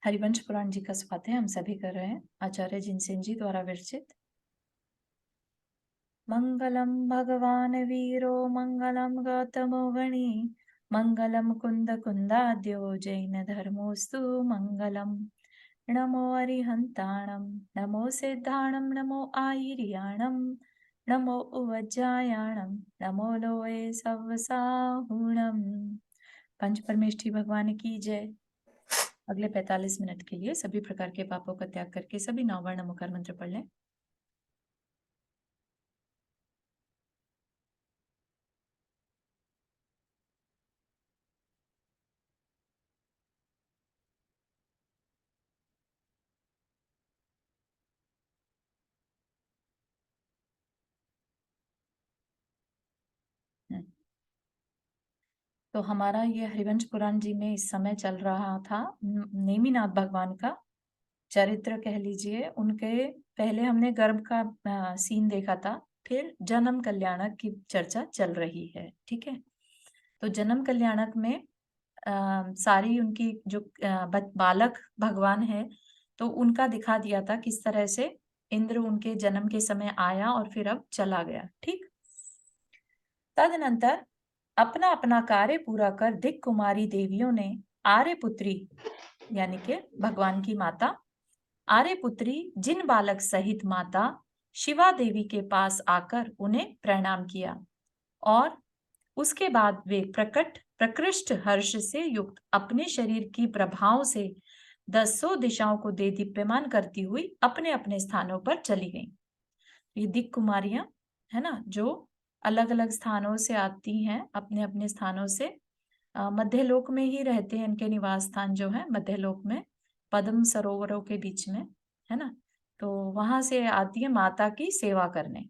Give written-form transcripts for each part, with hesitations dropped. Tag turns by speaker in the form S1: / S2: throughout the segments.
S1: हरिवंश पुराण जी का स्वाध्याय हम सभी कर रहे हैं। आचार्य जिनसेन जी द्वारा विरचित। मंगलम भगवान वीरो मंगलम गौतमो गणी मंगलम कुंद कुंदाद्यो जैन धर्मोस्तु मंगलम। नमो अरिहंताणम नमो सिद्धाणम नमो आयर्याणम नमो उवज्जायाणम नमो लोए सवसाहुणम। पंच परमेष्ठी भगवान की जय। अगले 45 मिनट के लिए सभी प्रकार के पापों का त्याग करके सभी 9 वर्ण नमोकार मंत्र पढ़ लें। तो हमारा ये हरिवंश पुराण जी में इस समय चल रहा था नेमिनाथ भगवान का चरित्र कह लीजिए। उनके पहले हमने गर्भ का सीन देखा था, फिर जन्म कल्याणक की चर्चा चल रही है। ठीक है, तो जन्म कल्याणक में सारी उनकी जो बालक भगवान है तो उनका दिखा दिया था किस तरह से इंद्र उनके जन्म के समय आया और फिर अब चला गया। ठीक, तदनंतर अपना अपना कार्य पूरा कर दिक कुमारी देवियों ने आर्यपुत्री यानी कि भगवान की माता आर्यपुत्री जिन बालक सहित माता शिवा देवी के पास आकर उन्हें प्रणाम किया और उसके बाद वे प्रकृष्ट हर्ष से युक्त अपने शरीर की प्रभाव से दसों दिशाओं को दे दीप्यमान करती हुई अपने अपने स्थानों पर चली गईं। ये दिक कुमारियां है ना, जो अलग अलग स्थानों से आती हैं, अपने अपने स्थानों से मध्यलोक में ही रहते हैं। इनके निवास स्थान जो है मध्यलोक में पद्म सरोवरों के बीच में है ना, तो वहां से आती है माता की सेवा करने।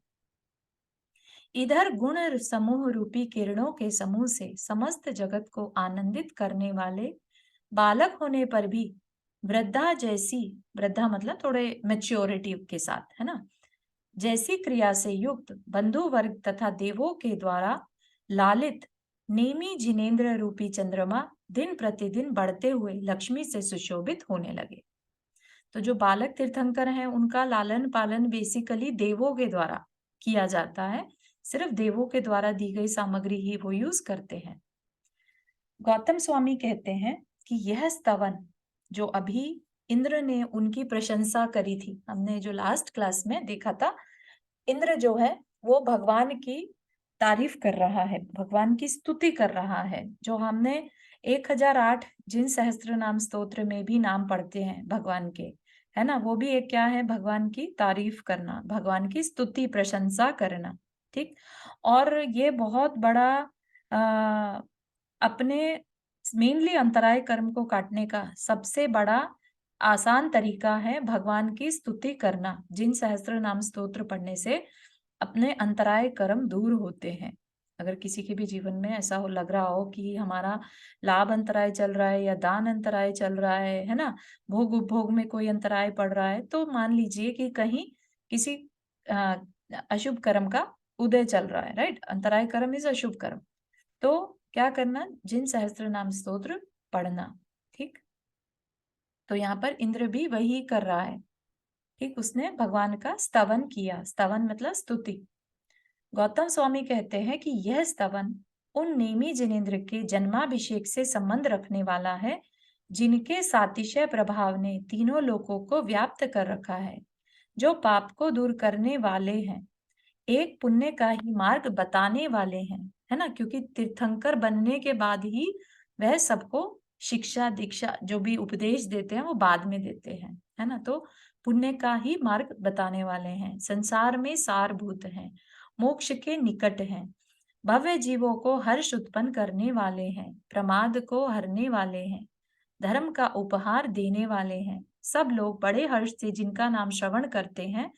S1: इधर गुण समूह रूपी किरणों के समूह से समस्त जगत को आनंदित करने वाले बालक होने पर भी वृद्धा जैसी, वृद्धा मतलब थोड़े मेच्योरिटी के साथ है ना, जैसी क्रिया से युक्त बंधु वर्ग तथा देवों के द्वारा लालित नेमी जिनेन्द्र रूपी चंद्रमा दिन प्रतिदिन बढ़ते हुए लक्ष्मी से सुशोभित होने लगे। तो जो बालक तीर्थंकर हैं उनका लालन पालन बेसिकली देवों के द्वारा किया जाता है, सिर्फ देवों के द्वारा दी गई सामग्री ही वो यूज करते हैं। गौतम स्वामी कहते हैं कि यह स्तवन जो अभी इंद्र ने उनकी प्रशंसा करी थी, हमने जो लास्ट क्लास में देखा था, इंद्र जो है वो भगवान की तारीफ कर रहा है, भगवान की स्तुति कर रहा है, जो हमने 1008 जिन सहस्त्र नाम स्तोत्र में भी नाम पढ़ते हैं भगवान के, है ना, वो भी एक क्या है, भगवान की तारीफ करना, भगवान की स्तुति प्रशंसा करना। ठीक, और ये बहुत बड़ा अपने मेनली अंतराय कर्म को काटने का सबसे बड़ा आसान तरीका है भगवान की स्तुति करना। जिन सहस्त्र नाम स्तोत्र पढ़ने से अपने अंतराय कर्म दूर होते हैं। अगर किसी के भी जीवन में ऐसा हो, लग रहा हो कि हमारा लाभ अंतराय चल रहा है या दान अंतराय चल रहा है ना, भोग उपभोग में कोई अंतराय पड़ रहा है, तो मान लीजिए कि कहीं किसी अशुभ कर्म का उदय चल रहा है। राइट, अंतराय कर्म इज अशुभ कर्म। तो क्या करना, जिन सहस्त्र नाम स्तोत्र पढ़ना। ठीक, तो यहाँ पर इंद्र भी वही कर रहा है। ठीक, उसने भगवान का स्तवन किया। स्तवन मतलब स्तुति। गौतम स्वामी कहते हैं कि यह स्तवन उन नेमी जिनेन्द्र के जन्माभिषेक से संबंध रखने वाला है, जिनके सातिशय प्रभाव ने तीनों लोकों को व्याप्त कर रखा है, जो पाप को दूर करने वाले हैं, एक पुण्य का ही मार्ग बताने वाले हैं, है ना, क्योंकि तीर्थंकर बनने के बाद ही वह सबको शिक्षा दीक्षा जो भी उपदेश देते हैं वो बाद में देते हैं, है ना, तो पुण्य का ही मार्ग बताने वाले हैं, संसार में सारभूत हैं, मोक्ष के निकट हैं, भव्य जीवों को हर्ष उत्पन्न करने वाले हैं, प्रमाद को हरने वाले हैं, धर्म का उपहार देने वाले हैं। सब लोग बड़े हर्ष से जिनका नाम श्रवण करते हैं,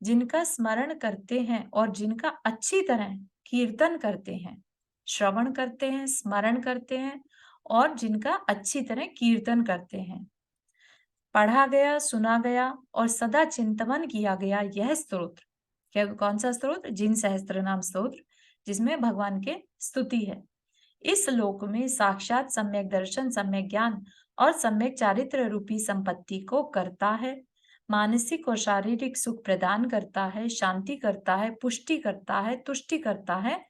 S1: जिनका स्मरण करते हैं और जिनका अच्छी तरह कीर्तन करते हैं, श्रवण करते हैं, स्मरण करते हैं और जिनका अच्छी तरह कीर्तन करते हैं, पढ़ा गया, सुना गया और सदा चिंतन किया गया यह स्तोत्र, क्या कौन सा स्तोत्र, जिन सहस्त्र नाम स्तोत्र, जिसमें भगवान के स्तुति है, इस लोक में साक्षात सम्यक दर्शन, सम्यक ज्ञान और सम्यक चारित्र रूपी संपत्ति को करता है, मानसिक और शारीरिक सुख प्रदान करता है, शांति करता है, पुष्टि करता है, तुष्टि करता है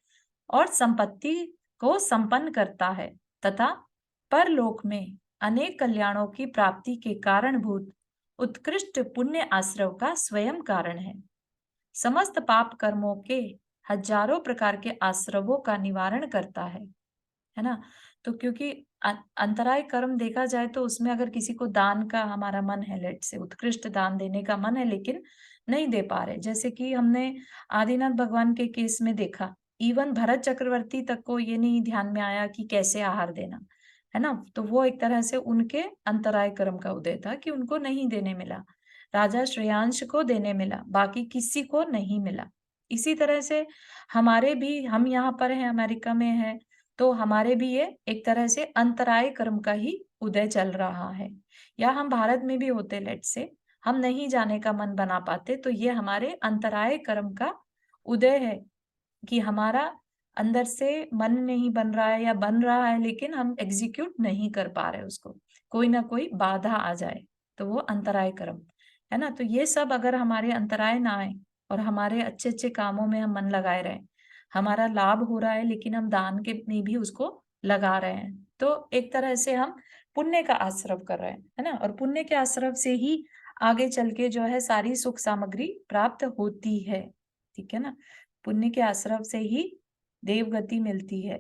S1: और संपत्ति को संपन्न करता है तथा परलोक में अनेक कल्याणों की प्राप्ति के कारणभूत उत्कृष्ट पुण्य आश्रव का स्वयं कारण है। समस्त पाप कर्मों के हजारों प्रकार के आश्रवों का निवारण करता है ना। तो क्योंकि अंतराय कर्म देखा जाए तो उसमें अगर किसी को दान का हमारा मन है, लेट से उत्कृष्ट दान देने का मन है लेकिन नहीं दे पा रहे, जैसे कि हमने आदिनाथ भगवान के केस में देखा, इवन भरत चक्रवर्ती तक को ये नहीं ध्यान में आया कि कैसे आहार देना, है ना। तो वो एक तरह से उनके अंतराय कर्म का उदय था कि उनको नहीं देने मिला, राजा श्रेयांश को देने मिला, बाकी किसी को नहीं मिला। इसी तरह से हमारे भी, हम यहाँ पर हैं, अमेरिका में है, तो हमारे भी ये एक तरह से अंतराय कर्म का ही उदय चल रहा है। या हम भारत में भी होते, लेट से हम नहीं जाने का मन बना पाते, तो ये हमारे अंतराय कर्म का उदय है कि हमारा अंदर से मन नहीं बन रहा है या बन रहा है लेकिन हम एग्जीक्यूट नहीं कर पा रहे उसको, कोई ना कोई बाधा आ जाए, तो वो अंतराय कर्म है ना। तो ये सब अगर हमारे अंतराय ना आए और हमारे अच्छे अच्छे कामों में हम मन लगाए रहे, हमारा लाभ हो रहा है लेकिन हम दान के में भी उसको लगा रहे हैं, तो एक तरह से हम पुण्य का आश्रव कर रहे हैं, है ना। और पुण्य के आश्रव से ही आगे चल के जो है सारी सुख सामग्री प्राप्त होती है, ठीक है ना। पुण्य के आश्रव से ही देव गति मिलती है,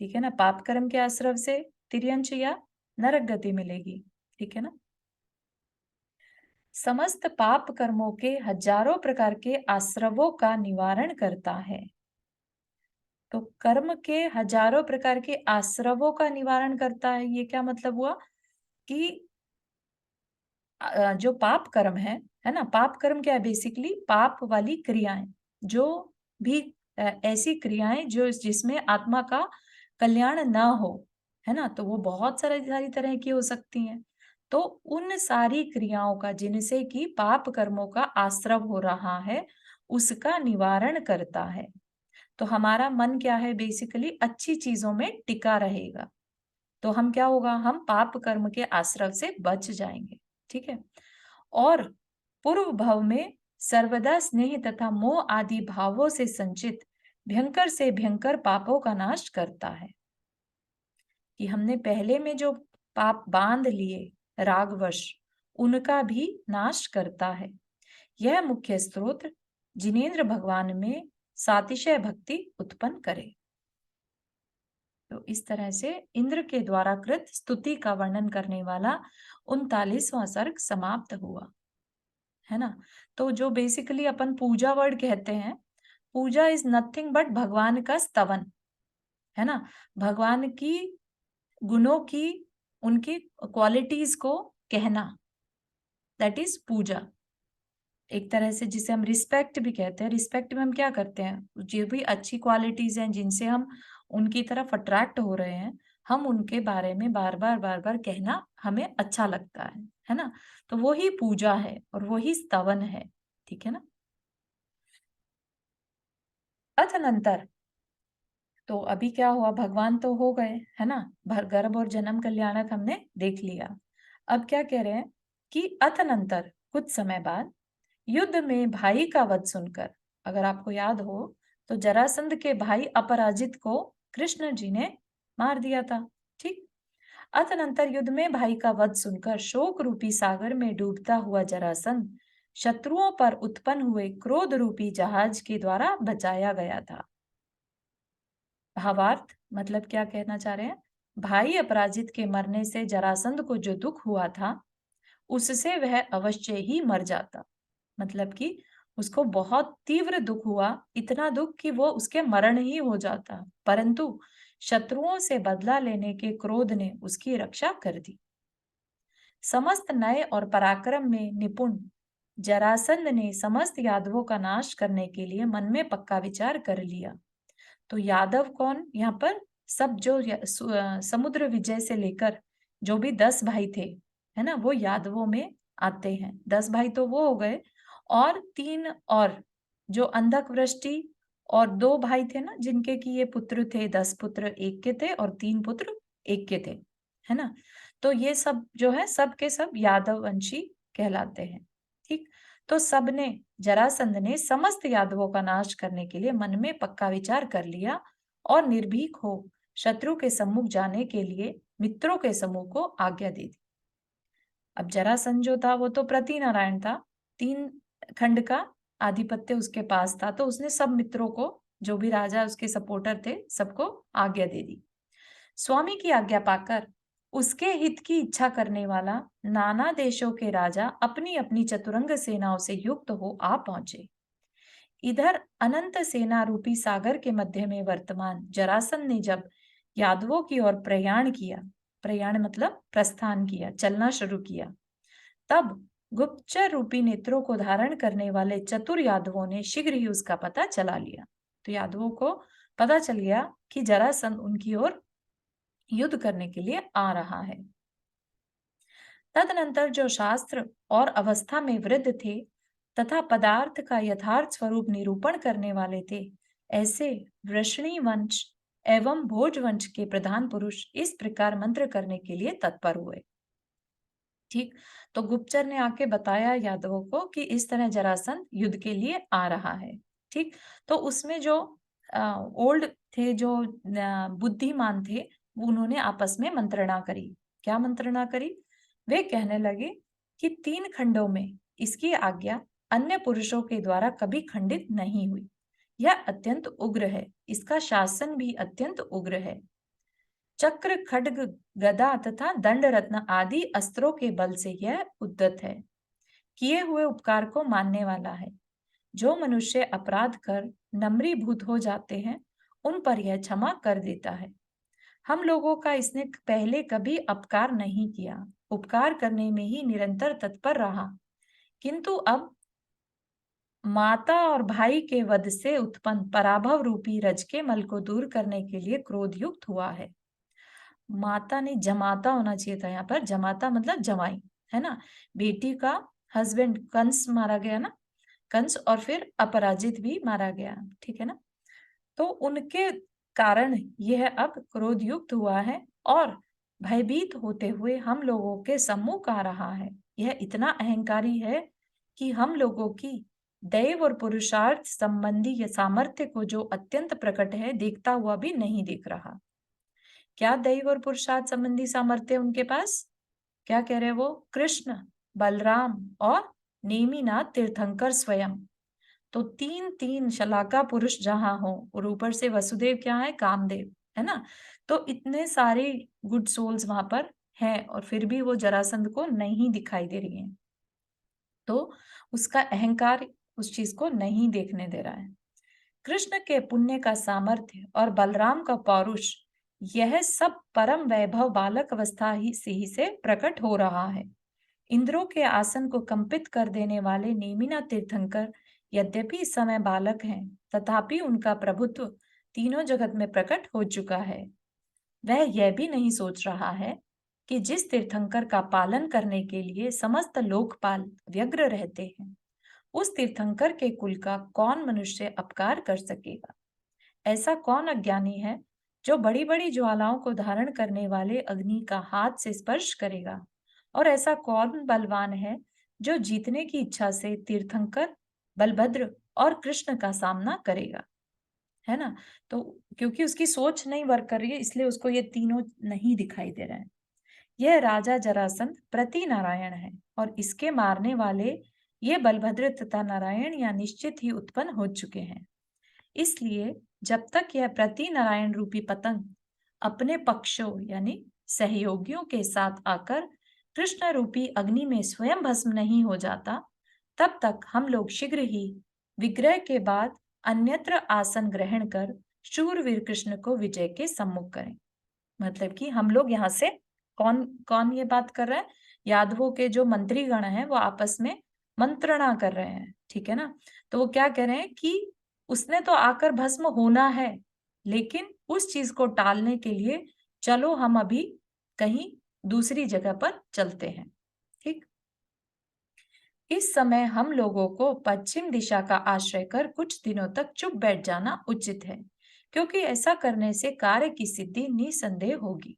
S1: ठीक है ना। पाप कर्म के आश्रव से तिर्यंश या नरक गति मिलेगी, ठीक है ना। समस्त पाप कर्मों के हजारों प्रकार के आश्रवों का निवारण करता है। तो कर्म के हजारों प्रकार के आश्रवों का निवारण करता है, ये क्या मतलब हुआ कि जो पाप कर्म है ना, पाप कर्म क्या है, बेसिकली पाप वाली क्रियाएं, जो भी ऐसी क्रियाएं जो जिसमें आत्मा का कल्याण ना हो, है ना, तो वो बहुत सारी तरह की हो सकती हैं। तो उन सारी क्रियाओं का जिनसे कि पाप कर्मों का आश्रव हो रहा है, उसका निवारण करता है। तो हमारा मन क्या है, बेसिकली अच्छी चीजों में टिका रहेगा, तो हम क्या होगा, हम पाप कर्म के आश्रव से बच जाएंगे, ठीक है। और पूर्व भाव में सर्वदा स्नेह तथा मोह आदि भावों से संचित भयंकर से भयंकर पापों का नाश करता है। कि हमने पहले में जो पाप बांध लिए रागवश, उनका भी नाश करता है। यह मुख्य स्रोत जिनेन्द्र भगवान में सातिशय भक्ति उत्पन्न करे। तो इस तरह से इंद्र के द्वारा कृत स्तुति का वर्णन करने वाला 39वां सर्ग समाप्त हुआ, है ना। तो जो बेसिकली अपन पूजा वर्ड कहते हैं, पूजा इज नथिंग बट भगवान का स्तवन, है ना। भगवान की गुणों की, उनकी क्वालिटीज को कहना, दैट इज पूजा। एक तरह से जिसे हम रिस्पेक्ट भी कहते हैं, रिस्पेक्ट में हम क्या करते हैं, जो भी अच्छी क्वालिटीज हैं जिनसे हम उनकी तरफ अट्रैक्ट हो रहे हैं, हम उनके बारे में बार बार कहना हमें अच्छा लगता है ना। तो वो ही पूजा है और वो ही स्तवन है, ठीक है ना। अथनंतर, तो अभी क्या हुआ, भगवान तो हो गए, है ना, गर्भ और जन्म कल्याणक हमने देख लिया। अब क्या कह रहे हैं कि अथनंतर, कुछ समय बाद, युद्ध में भाई का वध सुनकर, अगर आपको याद हो तो जरासंध के भाई अपराजित को कृष्ण जी ने मार दिया था, ठीक। अतनंतर युद्ध में भाई का वध सुनकर शोक रूपी सागर में डूबता हुआ जरासंध शत्रुओं पर उत्पन्न हुए क्रोध रूपी जहाज के द्वारा बचाया गया था। भावार्थ, मतलब क्या कहना चाह रहे हैं, भाई अपराजित के मरने से जरासंध को जो दुख हुआ था, उससे वह अवश्य ही मर जाता। मतलब कि उसको बहुत तीव्र दुख हुआ, इतना दुख कि वो उसके मरण ही हो जाता, परंतु शत्रुओं से बदला लेने के क्रोध ने उसकी रक्षा कर दी। समस्त नय और पराक्रम में निपुण जरासंध ने समस्त यादवों का नाश करने के लिए मन में पक्का विचार कर लिया। तो यादव कौन, यहाँ पर सब जो समुद्र विजय से लेकर जो भी 10 भाई थे, है ना, वो यादवों में आते हैं। 10 भाई तो वो हो गए, और 3 और जो अंधक वृष्टि, और 2 भाई थे ना जिनके की ये पुत्र थे, 10 पुत्र एक के थे और 3 पुत्र एक के थे, है ना। तो ये सब जो है सब के सब यादव वंशी कहलाते हैं। ठीक, तो सबने, जरासंध ने समस्त यादवों का नाश करने के लिए मन में पक्का विचार कर लिया और निर्भीक हो शत्रु के सम्मुख जाने के लिए मित्रों के समूह को आज्ञा दे दी। अब जरासंध जो था वो तो प्रतिनारायण था, 3 खंड का आधिपत्य उसके पास था, तो उसने सब मित्रों को, जो भी राजा उसके सपोर्टर थे, सबको आज्ञा दे दी। स्वामी की आज्ञा पाकर उसके हित की इच्छा करने वाला नाना देशों के राजा अपनी अपनी चतुरंग सेनाओं से युक्त हो आ पहुंचे। इधर अनंत सेना रूपी सागर के मध्य में वर्तमान जरासंध ने जब यादवों की ओर प्रयाण किया, प्रयाण मतलब प्रस्थान किया, चलना शुरू किया, तब गुप्तचर रूपी नेत्रों को धारण करने वाले चतुर यादवों ने शीघ्र ही उसका पता चला लिया। तो यादवों को पता चल गया कि जरासंध उनकी ओर युद्ध करने के लिए आ रहा है। तदनंतर जो शास्त्र और अवस्था में वृद्ध थे तथा पदार्थ का यथार्थ स्वरूप निरूपण करने वाले थे, ऐसे वृषणी वंश एवं भोज वंश के प्रधान पुरुष इस प्रकार मंत्र करने के लिए तत्पर हुए। ठीक, तो गुप्तचर ने आके बताया यादवों को कि इस तरह जरासंध युद्ध के लिए आ रहा है। ठीक, तो उसमें जो ओल्ड थे, जो बुद्धिमान थे, वो उन्होंने आपस में मंत्रणा करी। क्या मंत्रणा करी? वे कहने लगे कि 3 खंडों में इसकी आज्ञा अन्य पुरुषों के द्वारा कभी खंडित नहीं हुई। यह अत्यंत उग्र है, इसका शासन भी अत्यंत उग्र है। चक्र, खड्ग, गदा तथा दंड रत्न आदि अस्त्रों के बल से यह उद्यत है। किए हुए उपकार को मानने वाला है। जो मनुष्य अपराध कर नम्रीभूत हो जाते हैं, उन पर यह क्षमा कर देता है। हम लोगों का इसने पहले कभी अपकार नहीं किया, उपकार करने में ही निरंतर तत्पर रहा, किंतु अब माता और भाई के वध से उत्पन्न पराभव रूपी रज के मल को दूर करने के लिए क्रोध युक्त हुआ है। माता ने जमाता होना चाहिए था, यहाँ पर जमाता मतलब जमाई, है ना। बेटी का हस्बैंड कंस मारा गया ना, कंस, और फिर अपराजित भी मारा गया, ठीक है ना। तो उनके कारण यह अब क्रोध युक्त हुआ है और भयभीत होते हुए हम लोगों के सम्मुख आ रहा है। यह इतना अहंकारी है कि हम लोगों की दैव और पुरुषार्थ संबंधी यह सामर्थ्य को, जो अत्यंत प्रकट है, देखता हुआ भी नहीं देख रहा। क्या दैव और पुरुषार्थ संबंधी सामर्थ्य उनके पास? क्या कह रहे वो? कृष्ण, बलराम और नेमिनाथ तीर्थंकर स्वयं। तो 3-3 शलाका पुरुष जहां हो, और ऊपर से वसुदेव क्या है? कामदेव, है ना। तो इतने सारे गुड सोल्स वहां पर हैं और फिर भी वो जरासंध को नहीं दिखाई दे रही हैं। तो उसका अहंकार उस चीज को नहीं देखने दे रहा है। कृष्ण के पुण्य का सामर्थ्य और बलराम का पौरुष, यह सब परम वैभव बालक अवस्था ही से प्रकट हो रहा है। इंद्रों के आसन को कंपित कर देने वाले नेमिना तीर्थंकर यद्यपि इस समय बालक हैं, तथापि उनका प्रभुत्व तीनों जगत में प्रकट हो चुका है। वह यह भी नहीं सोच रहा है कि जिस तीर्थंकर का पालन करने के लिए समस्त लोकपाल व्यग्र रहते हैं, उस तीर्थंकर के कुल का कौन मनुष्य अपकार कर सकेगा। ऐसा कौन अज्ञानी है जो बड़ी बड़ी ज्वालाओं को धारण करने वाले अग्नि का हाथ से स्पर्श करेगा, और ऐसा कौन बलवान है जो जीतने की इच्छा से तीर्थंकर, बलभद्र और कृष्ण का सामना करेगा, है ना। तो क्योंकि उसकी सोच नहीं वर्क कर रही है, इसलिए उसको ये तीनों नहीं दिखाई दे रहे हैं। यह राजा जरासंध प्रति नारायण है और इसके मारने वाले ये बलभद्र तथा नारायण या निश्चित ही उत्पन्न हो चुके हैं। इसलिए जब तक यह प्रति नारायण रूपी पतंग अपने पक्षों यानी सहयोगियों के साथ आकर कृष्ण रूपी अग्नि में स्वयं भस्म नहीं हो जाता, तब तक हम लोग शीघ्र ही विग्रह के बाद अन्यत्र आसन ग्रहण कर शूरवीर कृष्ण को विजय के सम्मुख करें। मतलब कि हम लोग यहाँ से, कौन कौन ये बात कर रहा है? यादवों के जो मंत्री गण हैं वो आपस में मंत्रणा कर रहे हैं, ठीक है ना। तो वो क्या कह रहे हैं कि उसने तो आकर भस्म होना है, लेकिन उस चीज को टालने के लिए चलो हम अभी कहीं दूसरी जगह पर चलते हैं। ठीक, इस समय हम लोगों को पश्चिम दिशा का आश्रय कर कुछ दिनों तक चुप बैठ जाना उचित है, क्योंकि ऐसा करने से कार्य की सिद्धि निसंदेह होगी।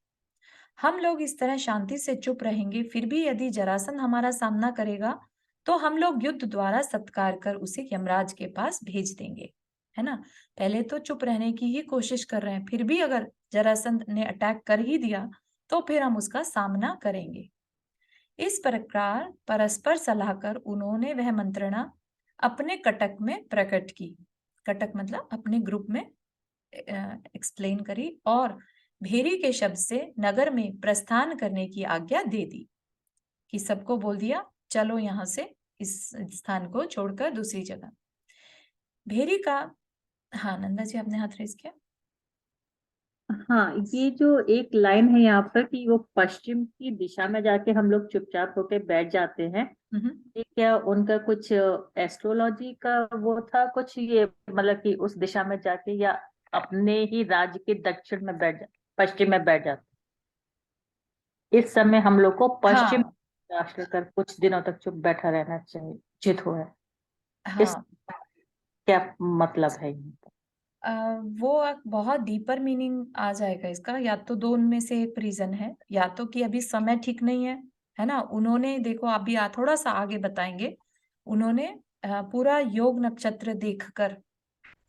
S1: हम लोग इस तरह शांति से चुप रहेंगे, फिर भी यदि जरासंध हमारा सामना करेगा, तो हम लोग युद्ध द्वारा सत्कार कर उसे यमराज के पास भेज देंगे। है ना? पहले तो चुप रहने की ही कोशिश कर रहे हैं, फिर भी अगर जरासंध ने अटैक कर ही दिया, तो फिर हम उसका सामना करेंगे। इस प्रकार परस्पर सलाह कर उन्होंने वह मंत्रणा अपने कटक में प्रकट की। कटक मतलब अपने ग्रुप में एक्सप्लेन करी और भेरी के शब्द से नगर में प्रस्थान करने की आज्ञा दे दी, कि सबको बोल दिया चलो यहाँ से इस स्थान को छोड़कर दूसरी जगह। भेरी का, हाँ नंदा जी आपने हाथ रेस किया।
S2: हाँ, ये जो एक लाइन है यहाँ पर कि वो पश्चिम की दिशा में जाके हम लोग चुपचाप होके बैठ जाते हैं,
S1: हम्म।
S2: ये क्या उनका कुछ एस्ट्रोलॉजी का वो था कुछ, ये मतलब कि उस दिशा में जाके या अपने ही राज्य के दक्षिण में बैठ जा, पश्चिम में बैठ जाते, इस समय हम लोग को पश्चिम
S1: हाँ
S2: राष्ट्र कर कुछ दिनों तक चुप बैठा रहना चाहिए, उचित हो है, इस
S1: हाँ।
S2: क्या मतलब है यहाँ पर?
S1: वो एक बहुत डीपर मीनिंग आ जाएगा इसका, या तो दो उनमें से एक रीजन है, या तो कि अभी समय ठीक नहीं है ना। उन्होंने देखो अभी थोड़ा सा आगे बताएंगे, उन्होंने पूरा योग नक्षत्र देखकर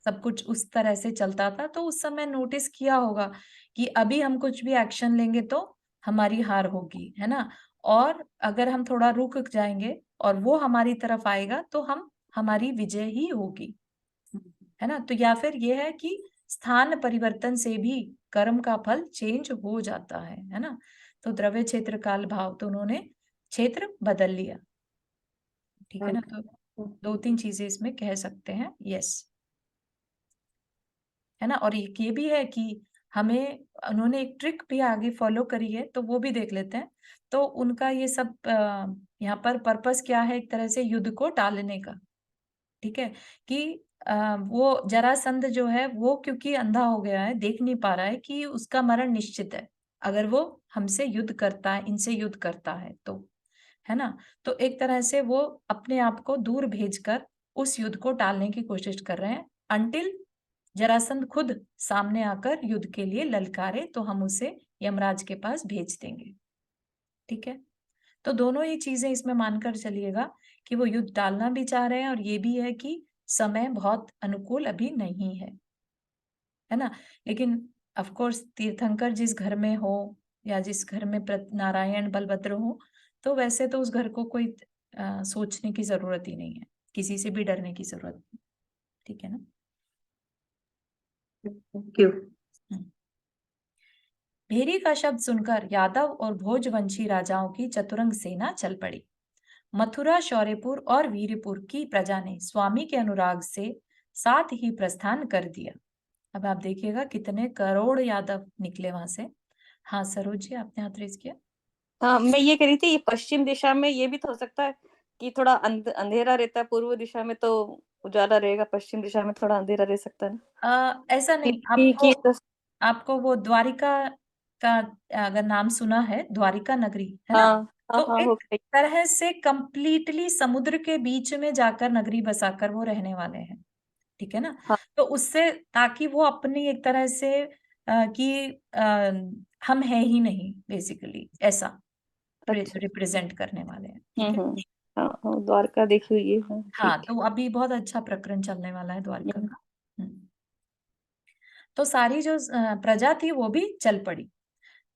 S1: सब कुछ उस तरह से चलता था, तो उस समय नोटिस किया होगा कि अभी हम कुछ भी एक्शन लेंगे तो हमारी हार होगी, है ना। और अगर हम थोड़ा रुक जाएंगे और वो हमारी तरफ आएगा तो हमारी विजय ही होगी, है ना। तो या फिर ये है कि स्थान परिवर्तन से भी कर्म का फल चेंज हो जाता है ना। तो द्रव्य क्षेत्र काल भाव, तो उन्होंने क्षेत्र बदल लिया, ठीक है ना। तो दो तीन चीजें इसमें कह सकते हैं, यस, है ना। और ये भी है कि हमें उन्होंने एक ट्रिक भी आगे फॉलो करी है, तो वो भी देख लेते हैं। तो उनका ये सब यहाँ पर पर्पस क्या है, एक तरह से युद्ध को टालने का, ठीक है। कि वो जरासंध जो है वो क्योंकि अंधा हो गया है, देख नहीं पा रहा है कि उसका मरण निश्चित है अगर वो हमसे युद्ध करता है, इनसे युद्ध करता है तो, है ना। तो एक तरह से वो अपने आप को दूर भेजकर उस युद्ध को टालने की कोशिश कर रहे हैं, अंटिल जरासंध खुद सामने आकर युद्ध के लिए ललकारे, तो हम उसे यमराज के पास भेज देंगे, ठीक है। तो दोनों ही चीजें इसमें मानकर चलिएगा कि वो युद्ध टालना भी चाह रहे हैं, और ये भी है कि समय बहुत अनुकूल अभी नहीं है ना। लेकिन ऑफ कोर्स तीर्थंकर जिस घर में हो, या जिस घर में नारायण बलभद्र हो, तो वैसे तो उस घर को कोई सोचने की जरूरत ही नहीं है, किसी से भी डरने की जरूरत नहीं, ठीक है ना।
S2: क्यों?
S1: हम्म। भेरी का शब्द सुनकर यादव और भोजवंशी राजाओं की चतुरंग सेना चल पड़ी। मथुरा, शौर्यपुर और वीरपुर की प्रजा ने स्वामी के अनुराग से साथ ही प्रस्थान कर दिया। अब आप देखिएगा कितने करोड़ यादव निकले वहां से। हाँ सरोज जी आपने हाथ रेज किया।
S3: हाँ, मैं ये कह रही थी, ये पश्चिम दिशा में ये भी तो हो सकता है कि थोड़ा अंधेरा रहता है, पूर्व दिशा में तो उजाला रहेगा, पश्चिम दिशा में थोड़ा अंधेरा रह सकता है ना।
S1: ऐसा नहीं, आपको वो द्वारिका का अगर नाम सुना है, द्वारिका नगरी, है ना।
S3: हाँ हाँ
S1: तो
S3: हाँ, हो
S1: एक
S3: गई।
S1: तरह से कंप्लीटली समुद्र के बीच में जाकर नगरी बसाकर वो रहने वाले हैं, ठीक है ना।
S3: हाँ,
S1: तो उससे ताकि वो अपनी एक तरह से कि हम है ही नहीं, बेसिकली ऐसा
S3: अच्छा।
S1: रिप्रेजेंट करने वाले हैं, ठीक है।
S3: हम्म। हाँ हाँ, द्वारका देखी हुई है, हाँ,
S1: हाँ,
S3: ठीक
S1: तो अभी बहुत अच्छा प्रकरण चलने वाला है
S3: है।
S1: द्वारिका का। तो सारी जो प्रजा थी वो भी चल पड़ी।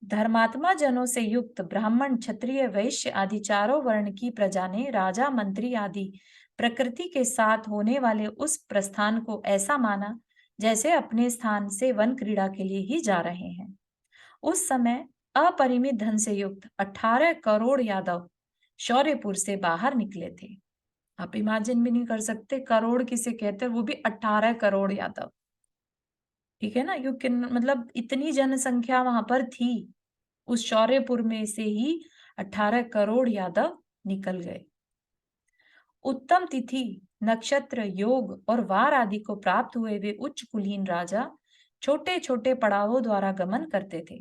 S1: धर्मात्मा जनों से युक्त ब्राह्मण, क्षत्रिय, वैश्य आदि चारों वर्ण की प्रजा ने राजा, मंत्री आदि प्रकृति के साथ होने वाले उस प्रस्थान को ऐसा माना जैसे अपने स्थान से वन क्रीड़ा के लिए ही जा रहे हैं। उस समय अपरिमित धन से युक्त 18 करोड़ यादव शौर्यपुर से बाहर निकले थे। आप इमेजिन भी नहीं कर सकते, करोड़ किसे कहते हैं, वो भी 18 करोड़ यादव, ठीक है ना। क्योंकि मतलब इतनी जनसंख्या वहां पर थी, उस शौर्यपुर में से ही 18 करोड़ यादव निकल गए। उत्तम तिथि, नक्षत्र, योग और वार आदि को प्राप्त हुए वे उच्च कुलीन राजा छोटे छोटे पड़ावों द्वारा गमन करते थे।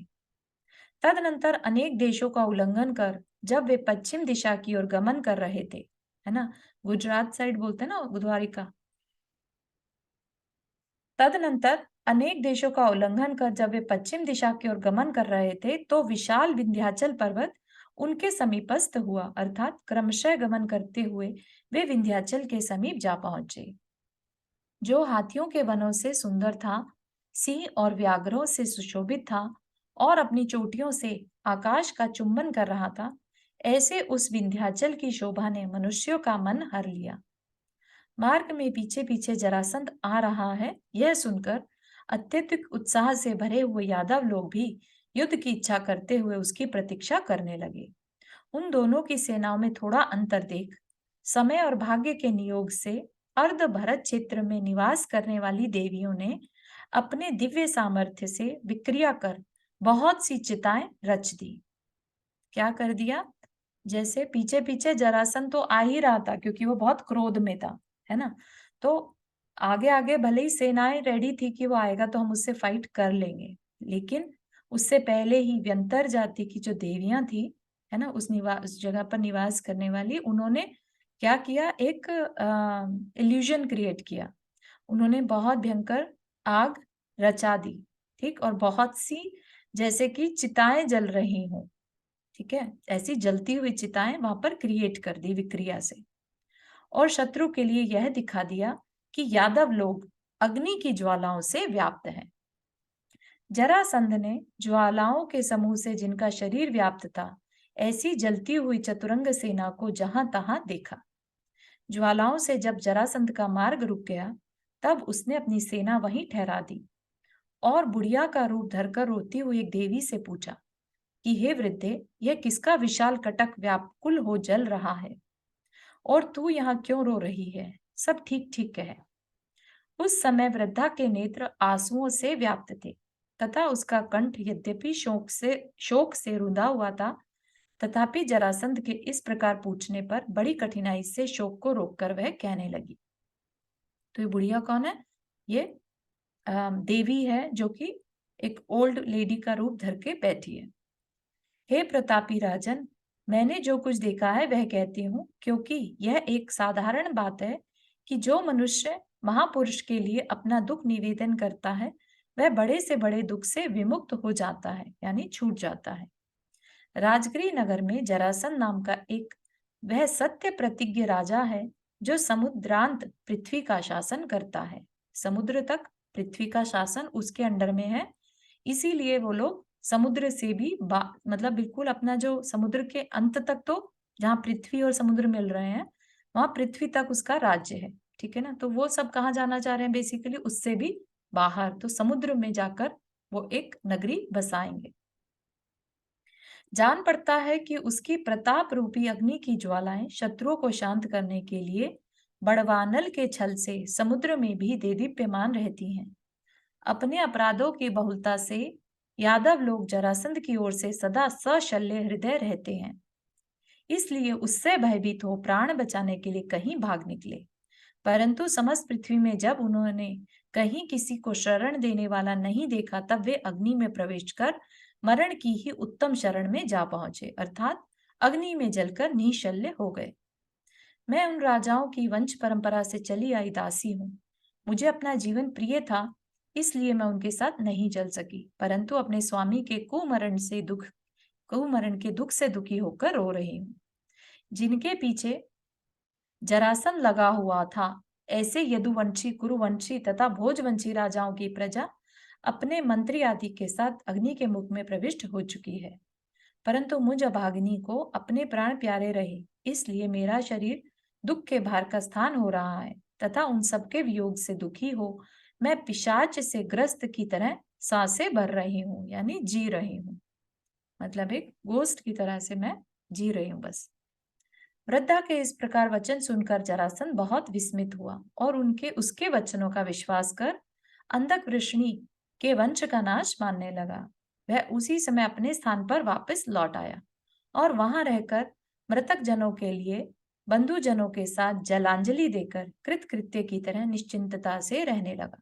S1: तदनंतर अनेक देशों का उल्लंघन कर जब वे पश्चिम दिशा की ओर गमन कर रहे थे, है ना, गुजरात साइड बोलते हैं ना द्वारिका। तदनंतर अनेक देशों का उल्लंघन कर जब वे पश्चिम दिशा की ओर गमन कर रहे थे, तो विशाल विंध्याचल पर्वत उनके समीपस्थ हुआ, अर्थात क्रमशः गमन करते हुए वे विंध्याचल के समीप जा पहुंचे, जो हाथियों के वनों से सुंदर था, सिंह और व्याघ्रों से सुशोभित था और अपनी चोटियों से आकाश का चुंबन कर रहा था। ऐसे उस विंध्याचल की शोभा ने मनुष्यों का मन हर लिया। मार्ग में पीछे पीछे जरासंध आ रहा है, यह सुनकर अत्यधिक उत्साह से भरे हुए यादव लोग भी युद्ध की इच्छा करते हुए उसकी प्रतीक्षा करने लगे। उन दोनों की सेनाओं में थोड़ा अंतर देख समय और भाग्य के नियोग से अर्ध भरत क्षेत्र में निवास करने वाली देवियों ने अपने दिव्य सामर्थ्य से विक्रिया कर बहुत सी चिताएं रच दी। क्या कर दिया? जैसे पीछे पीछे जरासंध तो आ ही रहा था, क्योंकि वो बहुत क्रोध में था, है ना? तो आगे आगे भले ही सेनाएं रेडी थी कि वो आएगा तो हम उससे फाइट कर लेंगे, लेकिन उससे पहले ही व्यंतर जाति की जो देवियां थी, है ना, उस जगह पर निवास करने वाली, उन्होंने क्या किया? एक इल्यूजन क्रिएट किया। उन्होंने बहुत भयंकर आग रचा दी, ठीक, और बहुत सी जैसे कि चिताएं जल रही हों, ठीक है, ऐसी जलती हुई चिताएं वहां पर क्रिएट कर दी विक्रिया से, और शत्रु के लिए यह दिखा दिया कि यादव लोग अग्नि की ज्वालाओं से व्याप्त हैं। जरासंध ने ज्वालाओं के समूह से जिनका शरीर व्याप्त था, ऐसी जलती हुई चतुरंग सेना को जहां तहां देखा। ज्वालाओं से जब जरासंध का मार्ग रुक गया, तब उसने अपनी सेना वहीं ठहरा दी और बुढ़िया का रूप धरकर रोती हुई एक देवी से पूछा कि हे वृद्धे, यह किसका विशाल कटक व्याकुल हो जल रहा है, और तू यहाँ क्यों रो रही है? सब ठीक ठीक कह। उस समय वृद्धा के नेत्र आंसुओं से व्याप्त थे तथा उसका कंठ यद्यपि शोक से रुंधा हुआ था, तथापि जरासंध के इस प्रकार पूछने पर बड़ी कठिनाई से शोक को रोककर वह कहने लगी। तो ये बुढ़िया कौन है? ये देवी है, जो कि एक ओल्ड लेडी का रूप धर के बैठी है। हे प्रतापी राजन, मैंने जो कुछ देखा है वह कहती हूँ, क्योंकि यह एक साधारण बात है कि जो मनुष्य महापुरुष के लिए अपना दुख निवेदन करता है, वह बड़े से बड़े दुख से विमुक्त हो जाता है, यानी छूट जाता है। राजगिरी नगर में जरासंध नाम का एक वह सत्य प्रतिज्ञ राजा है, जो समुद्रांत पृथ्वी का शासन करता है। समुद्र तक पृथ्वी का शासन उसके अंडर में है, इसीलिए वो लोग समुद्र से भी मतलब बिल्कुल अपना जो समुद्र के अंत तक, तो जहाँ पृथ्वी और समुद्र मिल रहे हैं वहां पृथ्वी तक उसका राज्य है, ठीक है ना। तो वो सब कहाँ जाना चाह रहे हैं? बेसिकली उससे भी बाहर, तो समुद्र में जाकर वो एक नगरी बसाएंगे। जान पड़ता है कि उसकी प्रताप रूपी अग्नि की ज्वालाएं शत्रुओं को शांत करने के लिए बड़वानल के छल से समुद्र में भी देदीप्यमान रहती हैं। अपने अपराधों की बहुलता से यादव लोग जरासंध की ओर से सदा सशल्य हृदय रहते हैं, इसलिए उससे भयभीत हो प्राण बचाने के लिए कहीं भाग निकले। परंतु समस्त पृथ्वी में जब उन्होंने कहीं किसी को शरण देने वाला नहीं देखा, तब वे अग्नि में प्रवेश कर मरण की ही उत्तम शरण में जा पहुंचे, अर्थात अग्नि में जलकर निशल्य हो गए। मैं उन राजाओं की वंश परंपरा से चली आई दासी हूँ। मुझे अपना जीवन प्रिय था, इसलिए मैं उनके साथ नहीं जल सकी, परंतु अपने स्वामी के कुमरण के दुख से दुखी होकर रो रही हूँ। जिनके पीछे जरासंध लगा हुआ था, ऐसे यदुवंशी, कुरुवंशी तथा भोजवंशी राजाओं की प्रजा अपने मंत्री आदि के साथ अग्नि के मुख में प्रविष्ट हो चुकी है, परंतु मुझ अभागिनी को अपने प्राण प्यारे रहे, इसलिए मेरा शरीर दुख के भार का स्थान हो रहा है तथा उन सबके वियोग से दुखी हो मैं पिशाच से ग्रस्त की तरह सांसें भर रही हूँ, यानी जी रही हूँ, मतलब एक गोस्ट की तरह से मैं जी रही हूँ बस। वृद्धा के इस प्रकार वचन सुनकर जरासंध बहुत विस्मित हुआ और उसके वचनों का विश्वास कर अंधक वृष्णि के वंश का नाश मानने लगा। वह उसी समय अपने स्थान पर वापस लौट आया और वहां रहकर मृतक जनों के लिए बंधु जनों के साथ जलांजलि देकर कृतकृत्य की तरह निश्चिंतता से रहने लगा।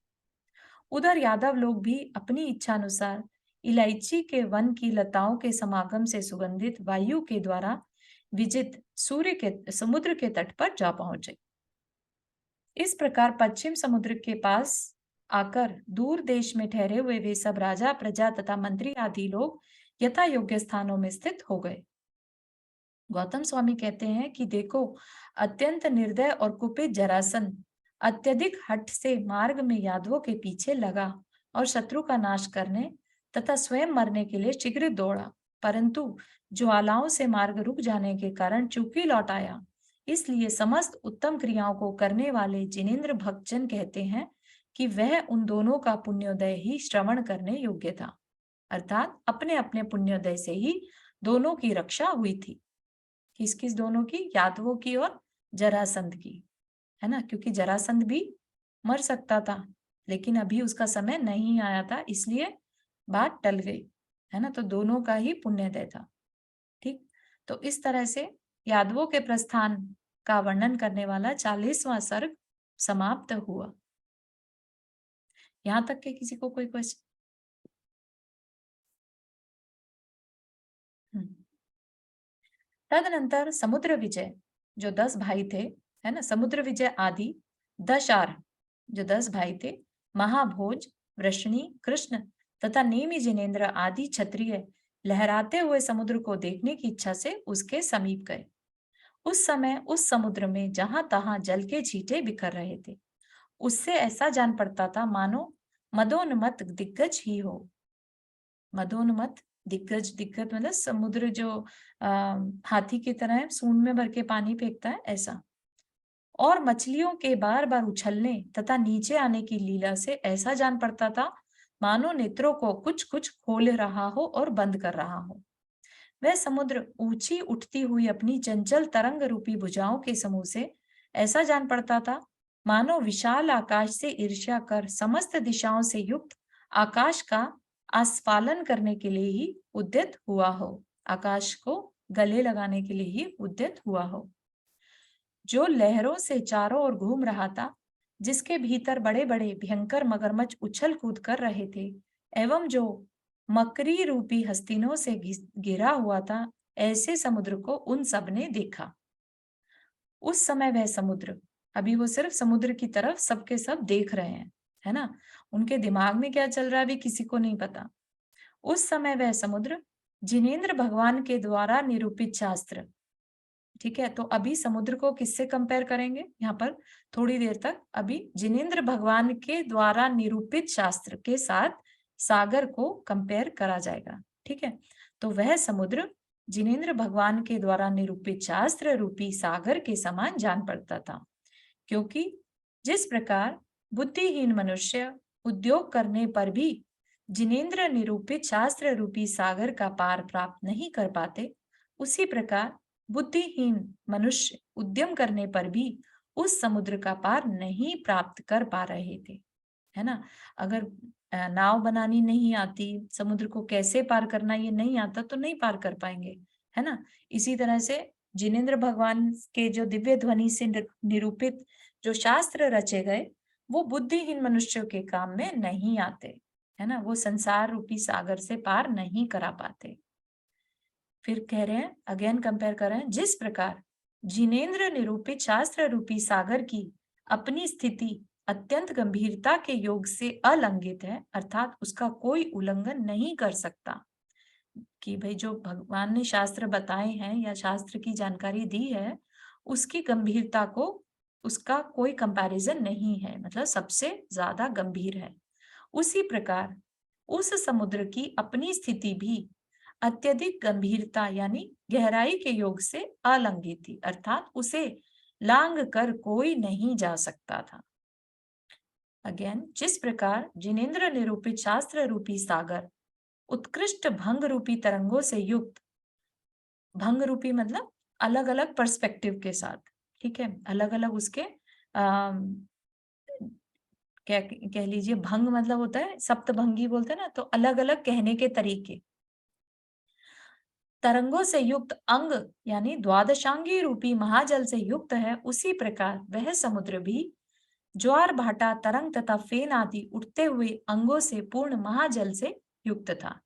S1: उधर यादव लोग भी अपनी इच्छा अनुसार इलायची के वन की लताओं के समागम से सुगंधित वायु के द्वारा विजित समुद्र के तट पर जा पहुंचे। इस प्रकार पश्चिम समुद्र के पास आकर दूर देश में ठहरे हुए वे सब राजा, प्रजा तथा मंत्री आदि लोग यथा योग्य स्थानों में स्थित हो गए। गौतम स्वामी कहते हैं कि देखो, अत्यंत निर्दय और कुपित जरासंध अत्यधिक हठ से मार्ग में यादवों के पीछे लगा और शत्रु का नाश करने तथा स्वयं मरने के लिए शीघ्र दौड़ा, परंतु ज्वालाओं से मार्ग रुक जाने के कारण चूकी लौट आया। इसलिए समस्त उत्तम क्रियाओं को करने वाले जिनेंद्र भक्तजन कहते हैं कि वह उन दोनों का पुण्योदय ही श्रवण करने योग्य था, अर्थात अपने अपने पुण्योदय से ही दोनों की रक्षा हुई थी। किस किस दोनों की? यादवों की और जरासंध की, है ना, क्योंकि जरासंध भी मर सकता था, लेकिन अभी उसका समय नहीं आया था, इसलिए बात टल गई, है ना। तो दोनों का ही पुण्योदय था। ठीक, तो इस तरह से यादवों के प्रस्थान का वर्णन करने वाला 40वां सर्ग समाप्त हुआ। यहां तक के किसी को कोई क्वेश्चन? तदनंतर समुद्र विजय जो 10 भाई थे, है ना, समुद्र विजय आदि दशार जो 10 भाई थे, महाभोज, वृषणी, कृष्ण तथा नेमि जिनेन्द्र आदि क्षत्रिय लहराते हुए समुद्र को देखने की इच्छा से उसके समीप गए। उस समय उस समुद्र में जहां तहां जल के छींटे बिखर रहे थे। उससे ऐसा जान पड़ता था मानो मदोन्मत्त दिग्गज ही हो। मदोन्मत्त दिग्गज, दिग्गज मतलब समुद्र जो हाथी की तरह सूंड में भर के पानी फेंकता है, ऐसा। और मछलियों के बार बार उछलने तथा नीचे आने की लीला से ऐसा जान पड़ता था मानो नेत्रों को कुछ कुछ खोल रहा हो और बंद कर रहा हो। वह समुद्र ऊंची उठती हुई अपनी चंचल तरंग रूपी भुजाओं के समूह से ऐसा जान पड़ता था मानो विशाल आकाश से ईर्ष्या कर समस्त दिशाओं से युक्त आकाश का आस्फालन करने के लिए ही उद्यत हुआ हो, आकाश को गले लगाने के लिए ही उद्यत हुआ हो। जो लहरों से चारों ओर घूम रहा था, जिसके भीतर बड़े बड़े भयंकर मगरमच्छ उछल कूद कर रहे थे, एवं जो मकरी रूपी हस्तिनों से घिरा हुआ था, ऐसे समुद्र को उन सब ने देखा। उस समय वह समुद्र, अभी वो सिर्फ समुद्र की तरफ सबके सब देख रहे हैं, है ना, उनके दिमाग में क्या चल रहा है अभी किसी को नहीं पता। उस समय वह समुद्र जिनेंद्र भगवान के द्वारा निरूपित शास्त्र, ठीक है, तो अभी समुद्र को किससे कंपेयर करेंगे यहाँ पर थोड़ी देर तक? अभी जिनेंद्र भगवान के द्वारा निरूपित शास्त्र के साथ सागर को कंपेयर करा जाएगा, ठीक है। तो वह समुद्र जिनेंद्र भगवान के द्वारा निरूपित शास्त्र रूपी सागर के समान जान पड़ता था, क्योंकि जिस प्रकार बुद्धिहीन मनुष्य उद्योग करने पर भी जिनेंद्र निरूपित शास्त्र रूपी सागर का पार प्राप्त नहीं कर पाते, उसी प्रकार बुद्धिहीन मनुष्य उद्यम करने पर भी उस समुद्र का पार नहीं प्राप्त कर पा रहे थे, है ना। अगर नाव बनानी नहीं आती, समुद्र को कैसे पार करना ये नहीं आता, तो नहीं पार कर पाएंगे, है ना। इसी तरह से जिनेंद्र भगवान के जो दिव्य ध्वनि से निरूपित जो शास्त्र रचे गए, वो बुद्धिहीन मनुष्यों के काम में नहीं आते, है ना, वो संसार रूपी सागर से पार नहीं करा पाते। फिर कह रहे हैं, अगेन कंपेयर कर रहे हैं, जिस प्रकार जिनेंद्र निरूपित शास्त्र रूपी सागर की अपनी स्थिति अत्यंत गंभीरता के योग से अलंघित है, अर्थात उसका कोई उल्लंघन नहीं कर सकता, कि भाई जो भगवान ने शास्त्र बताए हैं या शास्त्र की जानकारी दी है, उसकी गंभीरता को, उसका कोई कंपैरिजन नहीं है, मतलब सबसे ज्यादा गंभीर है। उसी प्रकार उस समुद्र की अपनी स्थिति भी अत्यधिक गंभीरता यानी गहराई के योग से अलंघित थी, अर्थात उसे लांग कर कोई नहीं जा सकता था। अगेन, जिस प्रकार जिनेंद्र निरूपित शास्त्र रूपी सागर उत्कृष्ट भंग रूपी तरंगों से युक्त, भंग रूपी मतलब अलग अलग पर्सपेक्टिव के साथ, ठीक है, अलग अलग उसके क्या कह लीजिए, भंग मतलब होता है सप्तभंगी बोलते हैं ना, तो अलग अलग कहने के तरीके। तरंगों से युक्त अंग यानी द्वादशांगी रूपी महाजल से युक्त है, उसी प्रकार वह समुद्र भी ज्वार भाटा तरंग तथा फेन आदि उठते हुए अंगों से पूर्ण महाजल से युक्त था।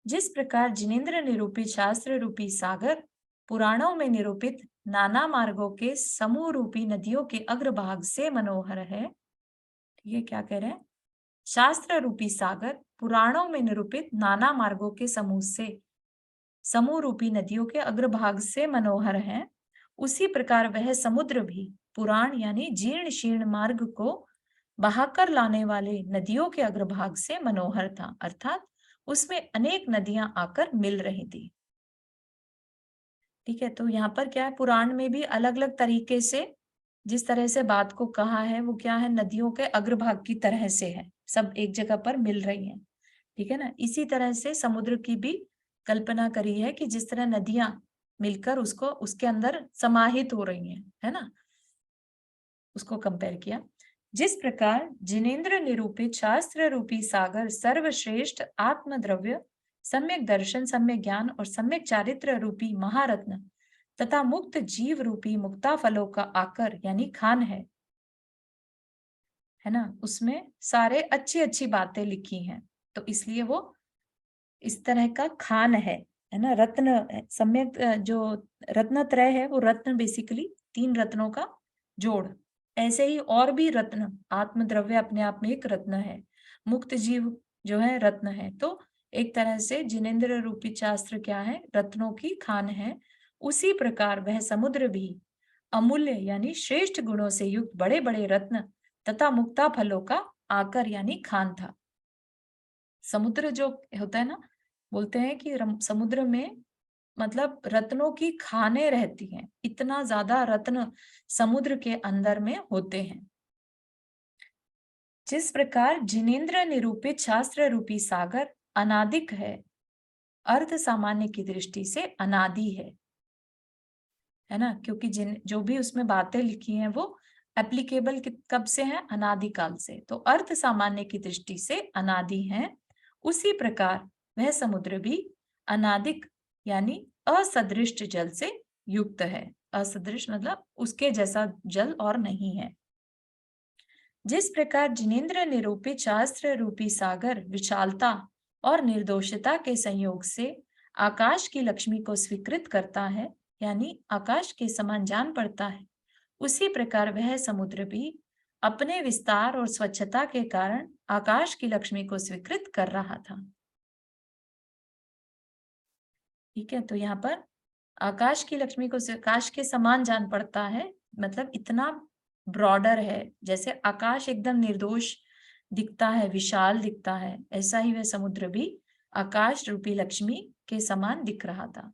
S1: जिस प्रकार जिनेंद्र निरूपित शास्त्र रूपी सागर पुराणों में निरूपित नाना मार्गों के समूह रूपी नदियों के अग्रभाग से मनोहर है, ये क्या कह रहे हैं? शास्त्र रूपी सागर पुराणों में निरूपित नाना मार्गों के समूह से समूह रूपी नदियों के अग्रभाग से मनोहर है, उसी प्रकार वह समुद्र भी पुराण यानी जीर्ण शीर्ण मार्ग को बहाकर लाने वाले नदियों के अग्रभाग से मनोहर था, अर्थात उसमें अनेक नदियां आकर मिल रही थी। ठीक है, तो यहाँ पर क्या है, पुराण में भी अलग अलग तरीके से जिस तरह से बात को कहा है वो क्या है, नदियों के अग्रभाग की तरह से है, सब एक जगह पर मिल रही हैं। ठीक है ना, इसी तरह से समुद्र की भी कल्पना करी है कि जिस तरह नदियां मिलकर उसको उसके अंदर समाहित हो रही हैं, है ना, उसको कंपेयर किया। जिस प्रकार जिनेन्द्र निरूपित शास्त्र रूपी सागर सर्वश्रेष्ठ आत्मद्रव्य सम्यक दर्शन सम्यक ज्ञान और सम्यक चारित्र रूपी महारत्न तथा मुक्त जीव रूपी मुक्ता फलों का आकर यानी खान है ना, उसमें सारे अच्छी अच्छी बातें लिखी हैं, तो इसलिए वो इस तरह का खान है ना, रत्न सम्यक जो रत्नत्रय है वो रत्न बेसिकली 3 रत्नों का जोड़, ऐसे ही और भी रत्न, आत्मद्रव्य अपने आप में एक रत्न है, मुक्त जीव जो है रत्न है, तो एक तरह से जिनेन्द्र रूपी शास्त्र क्या है, रत्नों की खान है। उसी प्रकार वह समुद्र भी अमूल्य यानी श्रेष्ठ गुणों से युक्त बड़े बड़े रत्न तथा मुक्ता फलों का आकर यानी खान था। समुद्र जो होता है ना, बोलते हैं कि समुद्र में मतलब रत्नों की खानें रहती हैं, इतना ज्यादा रत्न समुद्र के अंदर में होते हैं। जिस प्रकार जिनेन्द्र निरूपित शास्त्र रूपी सागर अनादिक है, अर्थ सामान्य की दृष्टि से अनादि है ना, क्योंकि जो भी उसमें बातें लिखी हैं वो एप्लीकेबल कब से हैं, अनादिकाल से, तो अर्थ सामान्य की दृष्टि से अनादि हैं। उसी प्रकार वह समुद्र भी अनादिक यानी असदृश जल से युक्त है। असदृश मतलब उसके जैसा जल और नहीं है। जिस प्रकार जिनेन्द्र निरूपित शास्त्र रूपी सागर विशालता और निर्दोषता के संयोग से आकाश की लक्ष्मी को स्वीकृत करता है यानी आकाश के समान जान पड़ता है, उसी प्रकार वह समुद्र भी अपने विस्तार और स्वच्छता के कारण आकाश की लक्ष्मी को स्वीकृत कर रहा था। ठीक है, तो यहाँ पर आकाश की लक्ष्मी को आकाश के समान जान पड़ता है, मतलब इतना ब्रॉडर है, जैसे आकाश एकदम निर्दोष दिखता है, विशाल दिखता है, ऐसा ही वह समुद्र भी आकाश रूपी लक्ष्मी के समान दिख रहा था।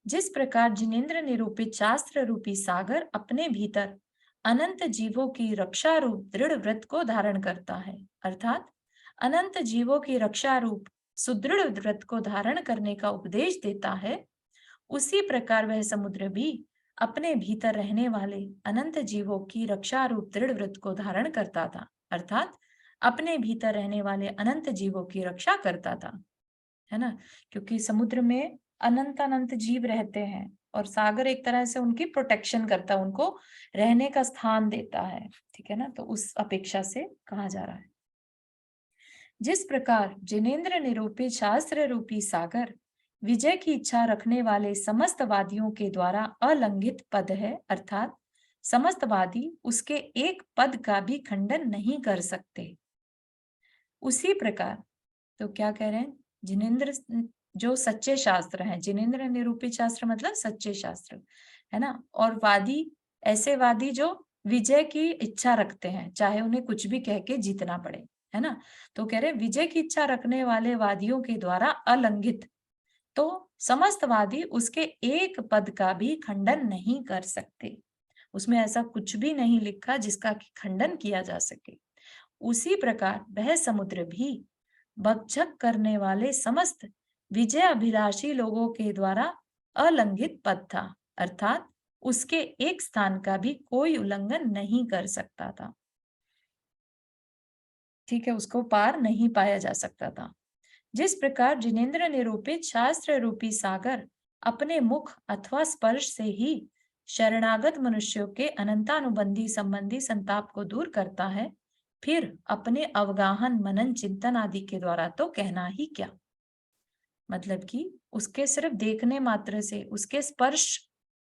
S1: जिस प्रकार जिनेन्द्र निरूपित शास्त्र रूपी सागर अपने भीतर अनंत जीवों की रक्षा रूप दृढ़ व्रत को धारण करता है, अर्थात अनंत जीवों की रक्षा रूप सुदृढ़ व्रत को धारण करने का उपदेश देता है, उसी प्रकार वह समुद्र भी अपने भीतर रहने वाले अनंत जीवों की रक्षा रूप दृढ़ व्रत को धारण करता था, अर्थात अपने भीतर रहने वाले अनंत जीवों की रक्षा करता था, है ना, क्योंकि समुद्र में अनंत अनंत जीव रहते हैं और सागर एक तरह से उनकी प्रोटेक्शन करता है, उनको रहने का स्थान देता है। ठीक है ना, तो उस अपेक्षा से कहा जा रहा है। जिस प्रकार जिनेन्द्र निरूपित शास्त्र रूपी सागर विजय की इच्छा रखने वाले समस्त वादियों के द्वारा अलंघित पद है, अर्थात समस्त वादी उसके एक पद का भी खंडन नहीं कर सकते, उसी प्रकार तो क्या कह रहे हैं, जिनेन्द्र जो सच्चे शास्त्र हैं, जिनेन्द्र निरूपित शास्त्र मतलब सच्चे शास्त्र, है ना, और वादी ऐसे वादी जो विजय की इच्छा रखते हैं, चाहे उन्हें कुछ भी कह के जीतना पड़े, है ना, तो कह रहे विजय की इच्छा रखने वाले वादियों के द्वारा अलंघित, तो समस्त वादी उसके एक पद का भी खंडन नहीं कर सकते, उसमें ऐसा कुछ भी नहीं लिखा जिसका खंडन किया जा सके। उसी प्रकार वह समुद्र भी भक्षक करने वाले समस्त विजय अभिलाषी लोगों के द्वारा अलंघित पद था, अर्थात उसके एक स्थान का भी कोई उल्लंघन नहीं कर सकता था। ठीक है, उसको पार नहीं पाया जा सकता था। जिस प्रकार जिनेन्द्र निरूपित शास्त्र रूपी सागर अपने मुख अथवा स्पर्श से ही शरणागत मनुष्यों के अनंतानुबंधी संबंधी संताप को दूर करता है, फिर अपने अवगाहन मनन चिंतन आदि के द्वारा तो कहना ही क्या, मतलब कि उसके सिर्फ देखने मात्र से, उसके स्पर्श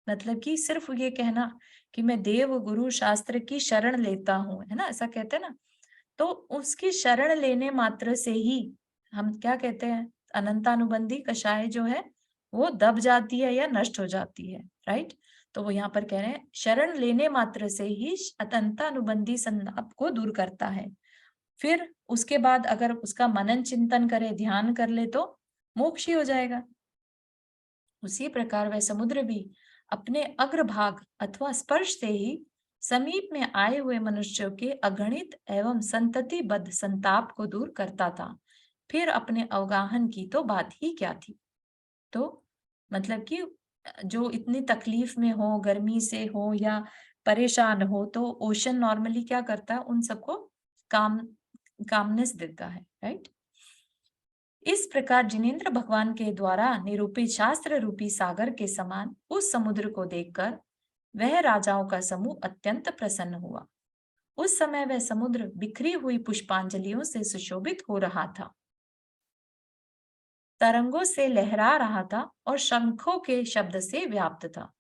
S1: मतलब कि सिर्फ ये कहना कि मैं देव गुरु शास्त्र की शरण लेता हूँ, है ना, ऐसा कहते हैं ना, तो उसकी शरण लेने मात्र से ही हम क्या कहते हैं, अनंतानुबंधी कषाय जो है वो दब जाती है या नष्ट हो जाती है, राइट। तो वो यहाँ पर कह रहे हैं शरण लेने मात्र से ही अनंतानुबंधी संताप को दूर करता है। फिर उसके बाद अगर उसका मनन चिंतन करे, ध्यान कर ले तो मोक्ष ही हो जाएगा। उसी प्रकार वह समुद्र भी अपने अग्रभाग अथवा स्पर्श से ही समीप में आए हुए मनुष्यों के अगणित एवं संततिबद्ध संताप को दूर करता था। फिर अपने अवगाहन की तो बात ही क्या थी। तो मतलब कि जो इतनी तकलीफ में हो, गर्मी से हो या परेशान हो, तो ओशन नॉर्मली क्या करता है, उन सबको कामनेस देता है, राइट। इस प्रकार जिनेंद्र भगवान के द्वारा निरूपित शास्त्र रूपी सागर के समान उस समुद्र को देखकर वह राजाओं का समूह अत्यंत प्रसन्न हुआ। उस समय वह समुद्र बिखरी हुई पुष्पांजलियों से सुशोभित हो रहा था, तरंगों से लहरा रहा था और शंखों के शब्द से व्याप्त था।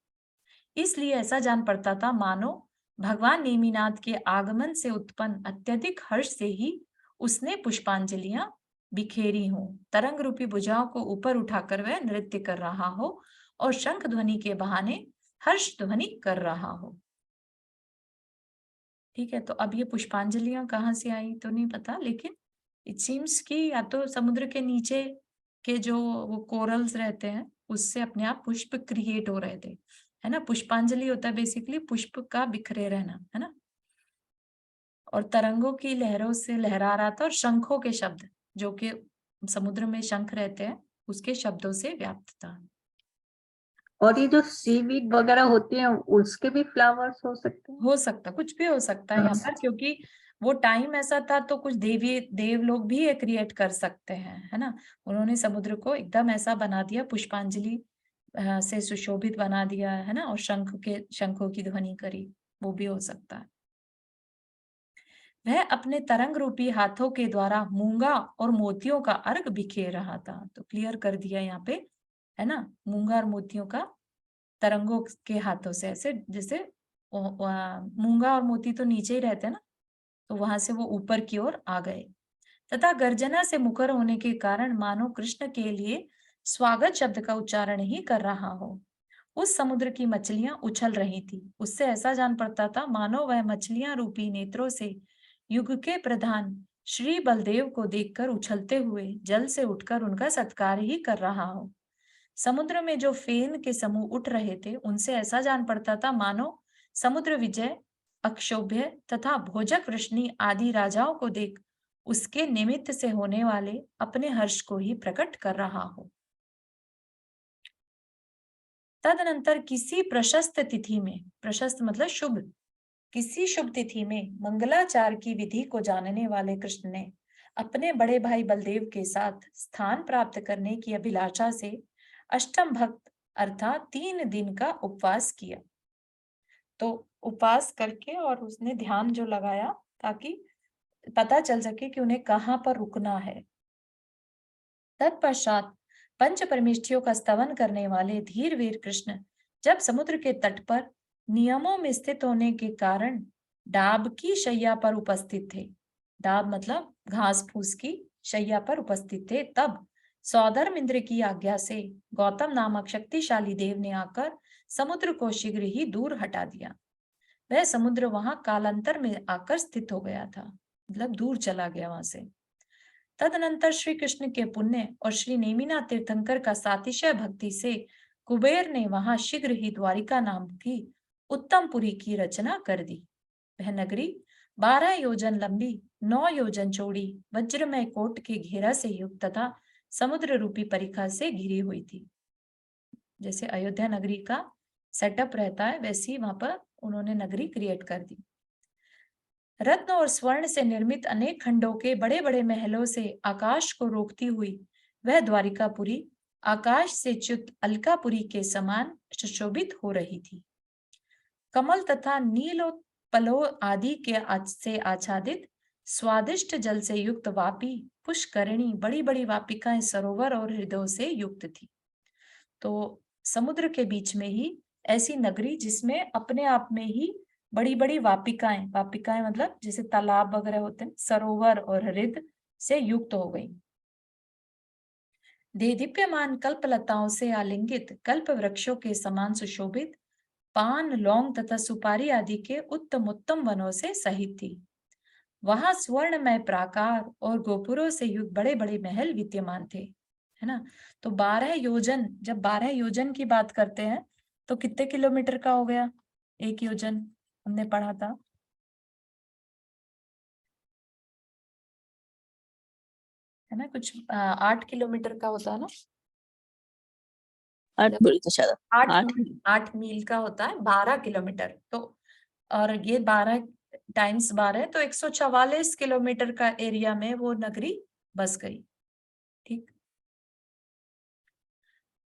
S1: इसलिए ऐसा जान पड़ता था मानो भगवान नेमिनाथ के आगमन से उत्पन्न अत्यधिक हर्ष से ही उसने पुष्पांजलियां बिखेरी हों। तरंग रूपी भुजाओं को ऊपर उठाकर वह नृत्य कर रहा हो और शंख ध्वनि के बहाने हर्ष ध्वनि कर रहा हो। ठीक है, तो अब ये पुष्पांजलियां कहाँ से आई तो नहीं पता, लेकिन इट सीम्स कि या तो समुद्र के नीचे के जो वो कोरल्स रहते हैं उससे अपने आप पुष्प क्रिएट हो रहे थे, है ना। पुष्पांजलि होता है बेसिकली पुष्प का बिखरे रहना, है ना। और तरंगों की लहरों से लहरा रहा था और शंखों के शब्द, जो कि समुद्र में शंख रहते हैं, उसके शब्दों से व्याप्त था।
S2: और ये जो सीवीड वगैरह होती हैं उसके भी फ्लावर्स हो सकते हैं?
S1: हो सकता, कुछ भी हो सकता है यहाँ पर, क्योंकि वो टाइम ऐसा था तो कुछ देव लोग भी ये क्रिएट कर सकते हैं, है ना। उन्होंने समुद्र को एकदम ऐसा बना दिया, पुष्पांजलि से सुशोभित बना दिया, है ना, और शंखों की ध्वनि करी, वो भी हो सकता है। वह अपने तरंग रूपी हाथों के द्वारा मूंगा और मोतियों का अर्घ बिखेर रहा था। तो क्लियर कर दिया यहाँ पे, है ना, मूंगा और मोतियों का तरंगों के हाथों से, ऐसे जैसे मूंगा और मोती तो नीचे ही रहते हैं ना, तो वहां से वो ऊपर की ओर आ गए तथा गर्जना से मुखर होने के कारण मानो कृष्ण के लिए स्वागत शब्द का उच्चारण ही कर रहा हो। उस समुद्र की मछलियां उछल रही थी। उससे ऐसा जान पड़ता था मानो वह मछलियां रूपी नेत्रों से युग के प्रधान श्री बलदेव को देखकर उछलते हुए जल से उठकर उनका सत्कार ही कर रहा हो। समुद्र में जो फेन के समूह उठ रहे थे उनसे ऐसा जान पड़ता था मानो समुद्र विजय, अक्षोभ्य तथा भोजक वृष्णि आदि राजाओं को देख उसके निमित्त से होने वाले अपने हर्ष को ही प्रकट कर रहा हो। तदनंतर किसी प्रशस्त तिथि में, प्रशस्त मतलब शुभ, किसी शुभ तिथि में मंगलाचार की विधि को जानने वाले कृष्ण ने अपने बड़े भाई बलदेव के साथ स्थान प्राप्त करने की अभिलाषा से अष्टम भक्त अर्थात 3 दिन का उपवास किया। तो उपवास करके और उसने ध्यान जो लगाया ताकि पता चल सके कि उन्हें कहाँ पर रुकना है। तत्पश्चात पंच परमेष्ठियों का स्तवन करने वाले धीर वीर कृष्ण जब समुद्र के तट पर नियमों में स्थित होने के कारण डाब की शैया पर उपस्थित थे, डाब मतलब घास फूस की शैया पर उपस्थित थे, तब सौधर्म इंद्र की आज्ञा से गौतम नामक शक्तिशाली देव ने आकर समुद्र को शीघ्र ही दूर हटा दिया। वह समुद्र वहां कालांतर में आकर स्थित हो गया था, मतलब दूर चला गया वहां से। तदनंतर श्री कृष्ण के पुण्य और श्री नेमिनाथ तीर्थंकर का सातिशय भक्ति से कुबेर ने वहां शीघ्र ही द्वारिका नाम की उत्तम पुरी की रचना कर दी। वह नगरी 12 योजन लंबी, 9 योजन चौड़ी, वज्रमय कोट के घेरा से युक्त तथा समुद्र रूपी परिखा से घिरी हुई थी। जैसे अयोध्या नगरी का सेटअप रहता है वैसी वहां पर उन्होंने नगरी क्रिएट कर दी। रत्न और स्वर्ण से निर्मित अनेक खंडों के बड़े बड़े महलों से आकाश को रोकती हुई वह द्वारिकापुरी आकाश से च्युत अलकापुरी के समान सुशोभित हो रही थी। कमल तथा नीलोत्पलो आदि के से आच्छादित स्वादिष्ट जल से युक्त वापी, पुष्करिणी, बड़ी बड़ी वापिकाएं, सरोवर और हृदयों से युक्त थी। तो समुद्र के बीच में ही ऐसी नगरी जिसमें अपने आप में ही बड़ी बड़ी वापिकाएं, वापिकाएं मतलब जैसे तालाब वगैरह होते हैं, सरोवर और हृद से युक्त हो गई। देदीप्यमान कल्पलताओं से आलिंगित, कल्प वृक्षों के समान सुशोभित, पान, लौंग तथा सुपारी आदि के उत्तम उत्तम वनों से सहित थी। वहां स्वर्णमय प्राकार और गोपुरों से युक्त बड़े बड़े महल विद्यमान थे, है ना। तो 12 योजन, जब 12 योजन की बात करते हैं तो कितने किलोमीटर का हो गया एक योजन, हमने पढ़ा था। है ना, कुछ 8 किलोमीटर का होता है ना,
S2: 8 बोले तो शायद
S1: 8 मील का होता है 12 किलोमीटर। तो और ये 12 टाइम्स 12 तो 144 किलोमीटर का एरिया में वो नगरी बस गई। ठीक,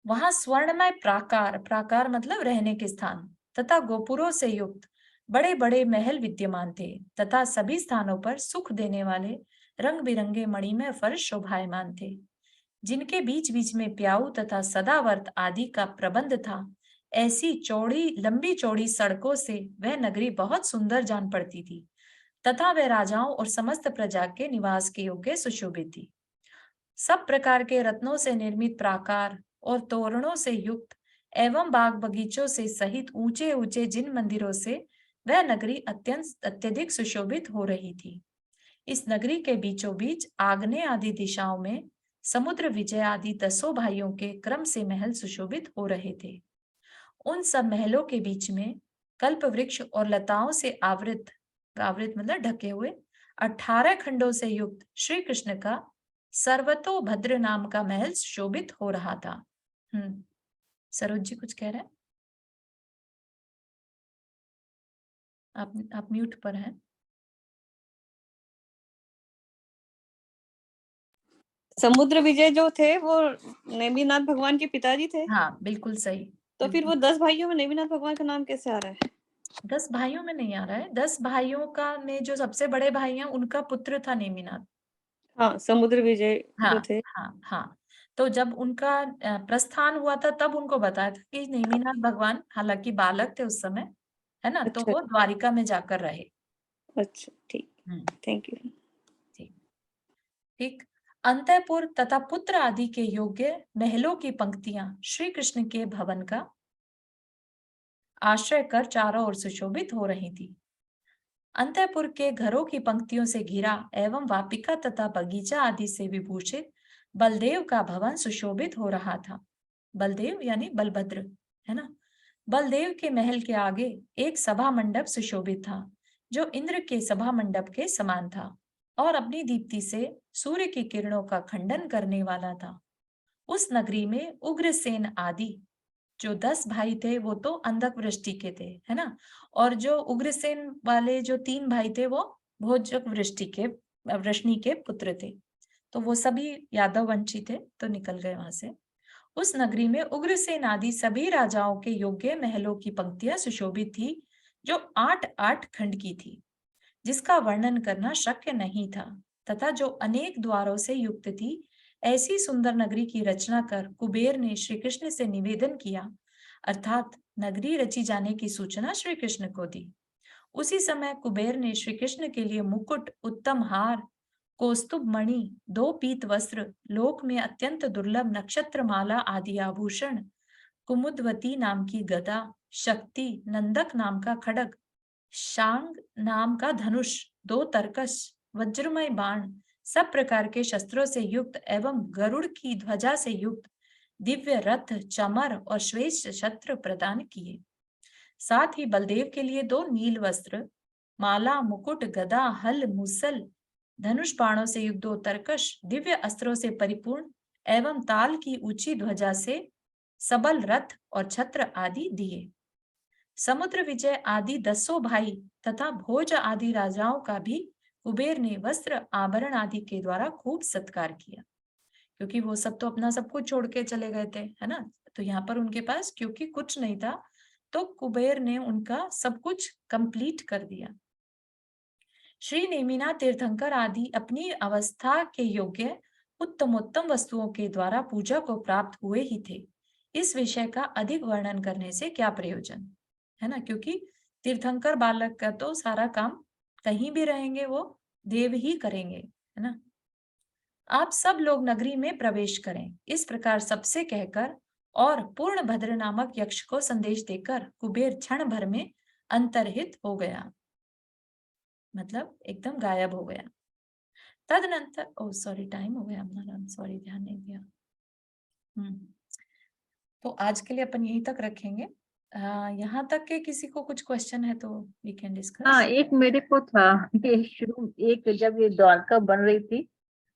S1: वहां स्वर्णमय प्राकार, प्राकार मतलब रहने के स्थान, तथा गोपुरों से युक्त बड़े बड़े महल विद्यमान थे, तथा सभी स्थानों पर सुख देने वाले रंग बिरंगे मणिमय फर्श शोभायमान थे, जिनके बीच बीच में प्याऊ तथा सदावर्त आदि का प्रबंध था। ऐसी चौड़ी, लंबी चौड़ी सड़कों से वह नगरी बहुत सुंदर जान पड़ती थी, तथा वह राजाओं और समस्त प्रजा के निवास के योग्य सुशोभित थी। सब प्रकार के रत्नों से निर्मित प्राकार और तोरणों से युक्त एवं बाग बगीचों से सहित ऊंचे ऊंचे जिन मंदिरों से वह नगरी अत्यंत अत्यधिक सुशोभित हो रही थी। इस नगरी के बीचों बीच आग्नेय आदि दिशाओं में समुद्र विजय आदि 10 भाइयों के क्रम से महल सुशोभित हो रहे थे। उन सब महलों के बीच में कल्प वृक्ष और लताओं से आवृत, आवृत मतलब ढके हुए 18 खंडों से युक्त श्री कृष्ण का सर्वतोभद्र नाम का महल शोभित हो रहा था। सरोज जी कुछ कह रहे हैं? आप म्यूट पर हैं।
S3: समुद्र विजय जो थे वो नेमिनाथ भगवान के पिताजी थे।
S1: हाँ बिल्कुल सही।
S3: तो फिर वो 10 भाइयों में नेमिनाथ भगवान का नाम कैसे आ रहा है?
S1: 10 भाइयों में नहीं आ रहा है, 10 भाइयों का में जो सबसे बड़े भाई हैं उनका पुत्र था नेमिनाथ।
S3: हाँ, समुद्र विजय जो
S1: हाँ
S3: थे।
S1: हाँ हाँ। तो जब उनका प्रस्थान हुआ था तब उनको बताया था कि नेमिनाथ भगवान, हालांकि बालक थे उस समय, है ना, तो
S3: अच्छा
S1: वो द्वारिका में जाकर रहे।
S3: अच्छा, ठीक, थैंक यू।
S1: ठीक ठीक। अंतःपुर तथा पुत्र आदि के योग्य महलों की पंक्तियां श्री कृष्ण के भवन का आश्रय कर चारों ओर सुशोभित हो रही थी। अंतःपुर के घरों की पंक्तियों से घिरा एवं वापिका तथा बगीचा आदि से विभूषित बलदेव का भवन सुशोभित हो रहा था। बलदेव यानी बलभद्र, है ना। बलदेव के महल के आगे एक सभा मंडप सुशोभित था, जो इंद्र के सभा मंडप के समान था और अपनी दीप्ति से सूर्य की किरणों का खंडन करने वाला था। उस नगरी में उग्रसेन आदि जो 10 भाई थे वो तो अंधक वृष्टि के थे, है ना, और जो उग्रसेन वाले जो 3 भाई थे वो भोजक वृष्णि के पुत्र थे। तो वो सभी यादव वंशी थे, तो निकल गए वहां से। उस नगरी में उग्रसेन आदि सभी राजाओं के योग्य महलों की पंक्तियां सुशोभित थी, जो 8-8 खंड की थी, जिसका वर्णन करना शक्य नहीं था, तथा जो अनेक द्वारों से युक्त थी। ऐसी सुंदर नगरी की रचना कर कुबेर ने श्री कृष्ण से निवेदन किया, अर्थात नगरी रची जाने की सूचना श्री कृष्ण को दी। उसी समय कुबेर ने श्री कृष्ण के लिए मुकुट, उत्तम हार, कौस्तुभ मणि, 2 पीत वस्त्र, लोक में अत्यंत दुर्लभ नक्षत्र माला आदि आभूषण, कुमुदवती नाम की गदा, शक्ति, नंदक नाम का खड्ग, शांग नाम का धनुष, 2 तरकस, वज्रमय बाण, सब प्रकार के शस्त्रों से युक्त एवं गरुड़ की ध्वजा से युक्त दिव्य रथ, चमर और श्वेत छत्र प्रदान किए। साथ ही बलदेव के लिए 2 नील वस्त्र, माला, मुकुट, गदा, हल, मुसल, धनुष बाणों से युक्त 2 तरकश, दिव्य अस्त्रों से परिपूर्ण एवं ताल की ऊंची ध्वजा से सबल रथ और छत्र आदि दिए। समुद्र विजय आदि 10 भाई तथा भोज आदि राजाओं का भी कुबेर ने वस्त्र, आभरण आदि के द्वारा खूब सत्कार किया, क्योंकि वो सब तो अपना सब कुछ छोड़ के चले गए थे, है ना। तो यहाँ पर उनके पास क्योंकि कुछ नहीं था, तो कुबेर ने उनका सब कुछ कंप्लीट कर दिया। श्री नेमिनाथ तीर्थंकर आदि अपनी अवस्था के योग्य उत्तमोत्तम वस्तुओं के द्वारा पूजा को प्राप्त हुए ही थे। इस विषय का अधिक वर्णन करने से क्या प्रयोजन, है ना, क्योंकि तीर्थंकर बालक का तो सारा काम कहीं भी रहेंगे वो देव ही करेंगे, है ना। आप सब लोग नगरी में प्रवेश करें, इस प्रकार सबसे कहकर और पूर्ण भद्र नामक यक्ष को संदेश देकर कुबेर क्षण भर में अंतर्हित हो गया, मतलब एकदम गायब हो गया। तदनंतर ओ सॉरी टाइम हो गया हमारा, सॉरी ध्यान नहीं दिया। तो आज के लिए अपन यहीं तक रखेंगे। यहाँ तक के किसी को कुछ क्वेश्चन है तो वी कैन डिस्कस।
S2: हाँ, एक मेरे को था कि एक जब ये द्वारका बन रही थी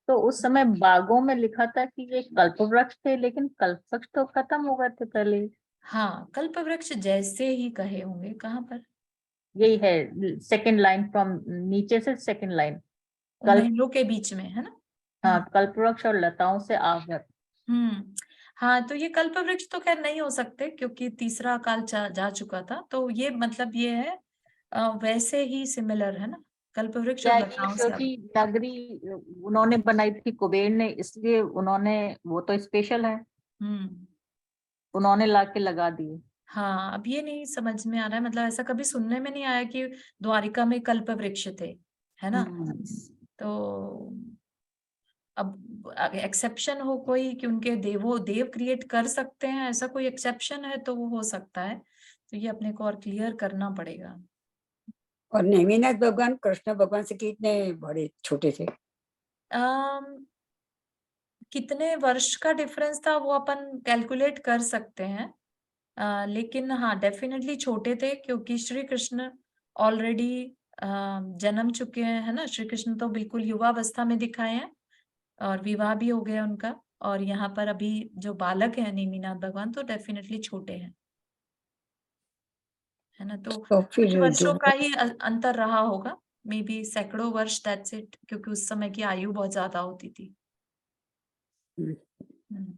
S2: तो उस समय बागों में लिखा था कि ये कल्प वृक्ष थे, लेकिन कल्प वृक्ष तो खत्म हो गए थे पहले।
S1: हाँ, कल्प वृक्ष जैसे ही कहे होंगे, कहाँ पर?
S2: यही है सेकंड लाइन फ्रॉम नीचे से सेकंड लाइन, कल्प,
S1: महलों के बीच में, है ना।
S2: हाँ, कल्प वृक्ष और लताओं से आवृत।
S1: हाँ, तो ये कल्प वृक्ष तो खैर नहीं हो सकते क्योंकि तीसरा काल जा चुका था, तो ये मतलब ये है वैसे ही सिमिलर, है ना, कल्प वृक्ष
S2: क्या
S1: और
S2: ये
S1: लताओं से
S2: क्योंकि नगरी उन्होंने बनाई थी कुबेर ने, इसलिए उन्होंने, वो तो स्पेशल है, उन्होंने लाके लगा दिए।
S1: हाँ, अब ये नहीं समझ में आ रहा है, मतलब ऐसा कभी सुनने में नहीं आया कि द्वारिका में कल्प वृक्ष थे, है ना। तो अब एक्सेप्शन हो कोई कि उनके देव क्रिएट कर सकते हैं, ऐसा कोई एक्सेप्शन है तो वो हो सकता है, तो ये अपने को और क्लियर करना पड़ेगा।
S4: और नेमिनाथ भगवान कृष्ण भगवान से कितने बड़े छोटे थे?
S1: कितने वर्ष का डिफरेंस था वो अपन कैलकुलेट कर सकते हैं, लेकिन हाँ डेफिनेटली छोटे थे क्योंकि श्री कृष्ण ऑलरेडी जन्म चुके हैं, है ना। श्री कृष्ण तो बिल्कुल युवावस्था में दिखाए हैं और विवाह भी हो गया उनका, और यहाँ पर अभी जो बालक है नेमिनाथ भगवान तो डेफिनेटली छोटे हैं, है ना। तो
S4: तो
S1: कुछ
S4: फिर
S1: वर्षों
S4: जो
S1: का ही अंतर रहा होगा, मे बी सैकड़ों वर्ष, दैट्स इट, क्योंकि उस समय की आयु बहुत ज्यादा होती थी। हम्म।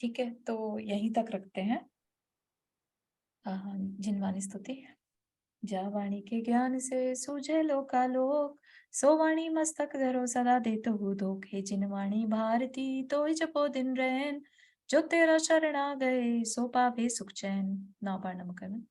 S1: ठीक है, तो यहीं तक रखते हैं। जिनवानी स्तुति। जा वाणी के ज्ञान से सूझे लोकालोक, सो वाणी मस्तक धरो सदा देत हो दोख। हे जिनवाणी भारती तो जपो दिन रैन, जो तेरा शरण आ गए सो पावे सुख चैन। नौ बार नमक करना।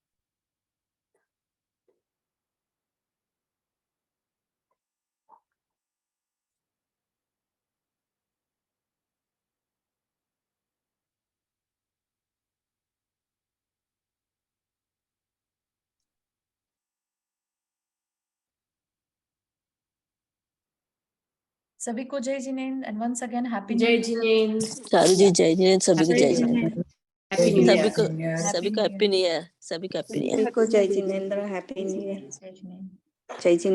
S1: सभी को जय Jinendra and once again happy
S5: जय जिनेन्द्र।
S6: सारू जी जय जिनेन्द्र, सभी को जय जिनेन्द्र,
S5: हैप्पी न्यू
S6: सभी
S5: ईयर।
S6: को हैप्पी न्यू ईयर, सभी को हैप्पी न्यू ईयर।
S3: सभी को जय जिनेन्द्र, हैप्पी न्यू ईयर।
S1: जय जिनेन्द्र।
S3: जय जिनेन्द्र।